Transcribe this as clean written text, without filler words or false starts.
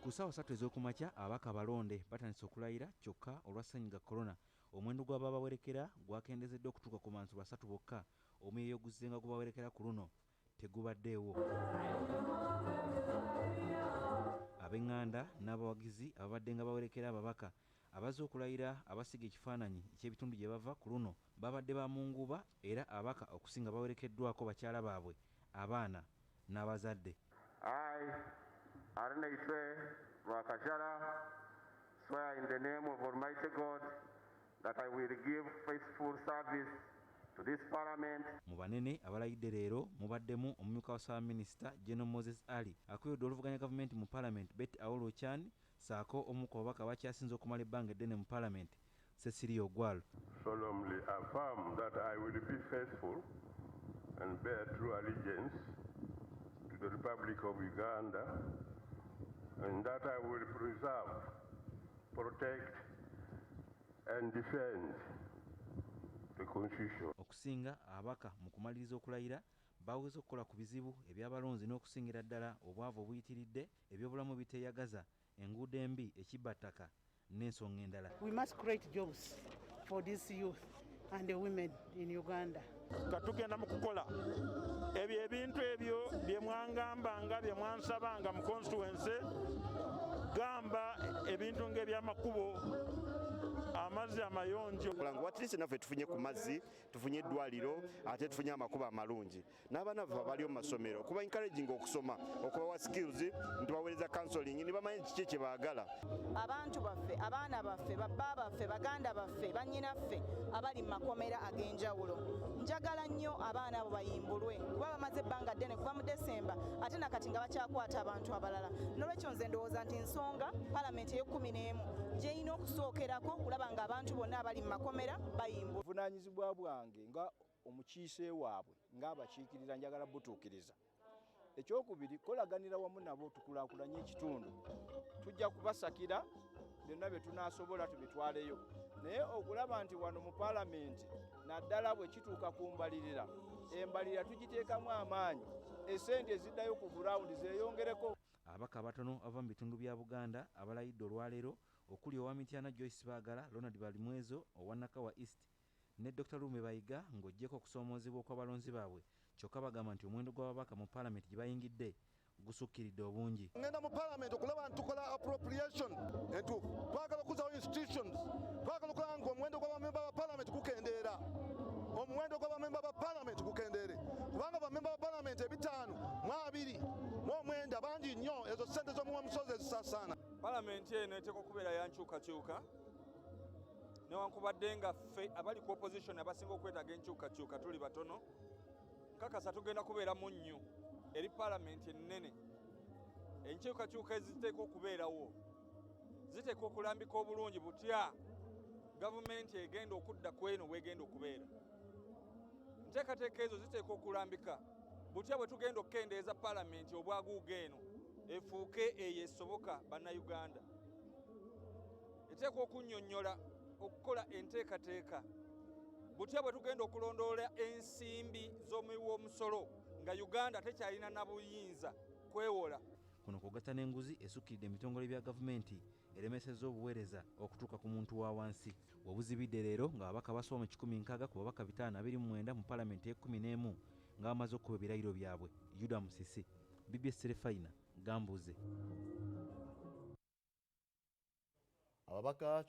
Ku ssaawa 3 ez'okumakya ababaka abalonde batandise okulayira kyokka olwa ssennyiga corona. Omuwendo gw'ababawerekera gwakendezedde okutuuka ku bantu 3 bokka. Omweyo guzenga gubawerekera ku luno tegubaddeewo. Ab'eŋŋanda n'abawagizi ababadde nga bawerekera ababaka abazze okulayira abasiga ekifaananyi eky'ebitundu gye bava ku luno babadde ba mu nguba, era ababaka okusinga bawerekeddwako bakyala baabwe, abaana n'abazadde. Swear in the name of Almighty God that I will give faithful service to this Parliament. Mu banene abalayidde leero mubaddemu omumyuka wa Ssaabaminisita General Moses Ali akuyodde oluvuganya gavumenti mu Palamenti Betty Awolo Chan saako omu ku babaka bakyasinze okumala ebbanga eddene mu Palamenti Cecilia Ogwalo. Solemnly affirm that I will be faithful and bear true allegiance to the Republic of Uganda, and that I will preserve, protect and defend the Constitution. Okusinga abaka mu kumaliriza okulayira baweze okukola ku bizibu eby'abalonzi n'okusingira ddala obwavu obuyitiridde, ebyobulamu biteeyagaza, enguudo embi, ekibbattaka n'ensonga endala. We must create jobs for this youth and the women in Uganda. Katugenda mu kukola ebyo ebintu ebyo bye mwangambanga bye mwansabanga mu constituency, gamba ebintu ng'ebyamakubo, amazzi amayonjo. Watilisi naffe tufunye ku mazzi, tufunye eddwaliro, ate tufunye amakubo amalungi. N'abaana baffe abali mu masomero kuba encouraging okusoma, okubawa skills, ntubaweereza counseling, ne bamanyi kiki kye baagala. Abantu baffe, abaana baffe, babba baffe, baganda baffe, bannyinaffe abali mu makomera ag'enjawulo. Njagala nnyo abaana abo bayimbulwe kuba bamaze ebbanga ddene kuva mu Desemba ate nakati nga bakyakwata abantu abalala. N'olwekyo nze ndowooza nti nsonga Palamenti ey'ekkumi gy'erina okusookerako kulaba nga abantu bonna abali mu makomera bayimbulwa. Obuvunaanyizibwa bwange nga omukiise waabwe ng'abakiikirira njagala butuukiriza. Ekyokubiri, kolaganira wamu nabo tukulaakulanye ekitundu. Tujja kubasakira byonna bye tunaasobola tubitwaleyo. Naye okulaba nti wano mu Palamenti naddala bwe kituuka ku mbalirira, embalirira tugiteekamu amaanyi, essente eziddayo ku burawundi zeeyongereko. Ababaka abatono ava mu bitundu bya Buganda abalayidde olwaleero okuli owa Mityana Joyce Baagala, Ronald Balimwezo owa Nakawa East ne Dr. Lume Bayiga ng'oggyeko okusoomoozebwa kw'abalonzi baabwe, kyokka bagamba nti omuwendo gw'ababaka mu Palamenti gye bayingidde gusukkiridde obungi. Ngenda mu Palamenti okulaba nti tukola appropriation entuufu, twagala okuzawo institutions, twagala okulaba nga omuwendo gw'abamemba ba Palamenti gukendeera, omuwendo gw'abamemba ba Palamenti gukendeere, kubanga abamemba ba Palamenti 529 bangi nnyo, ezo ssente z'omuwa musozi ezisaasaana. Palamenti eno eteekwa okubeera ya nkyukakyuka, newankubadde nga ffe abali ku opposition abasinga okwetaaga enkyukakyuka tuli batono, nkakasa tugenda kubeera mu nnyo eri Palamenti ennene. Enkyukakyuka eziteekwa okubeerawo ziteekwa okulambika obulungi butya gavumenti egenda okudda ku eno bw'egenda okubeera. Enteekateeka ezo ziteekwa okulambika butya bwe tugenda okukendeeza Palamenti obwaguuga eno efuuke eyo esoboka bannayuganda. Eteekwa okunnyonnyola okukola enteekateeka butya bwe tugenda okulondoola ensimbi z'omuwi w'omusolo nga Uganda tekyalina na buyinza kwewola. Kuno kugatta n'enguzi esukkiridde emitongole bya gavumenti eremesezza obuweereza okutuuka ku muntu wa wansi. Webuzibidde leero ng'ababaka basoba mu 160 ku babaka 529 mu Palamenti ey'ekkumi nga bamaze okukuba ebirayiro byabwe. Yuda Musisi, BBSKATI, Gambuuze. Ababaka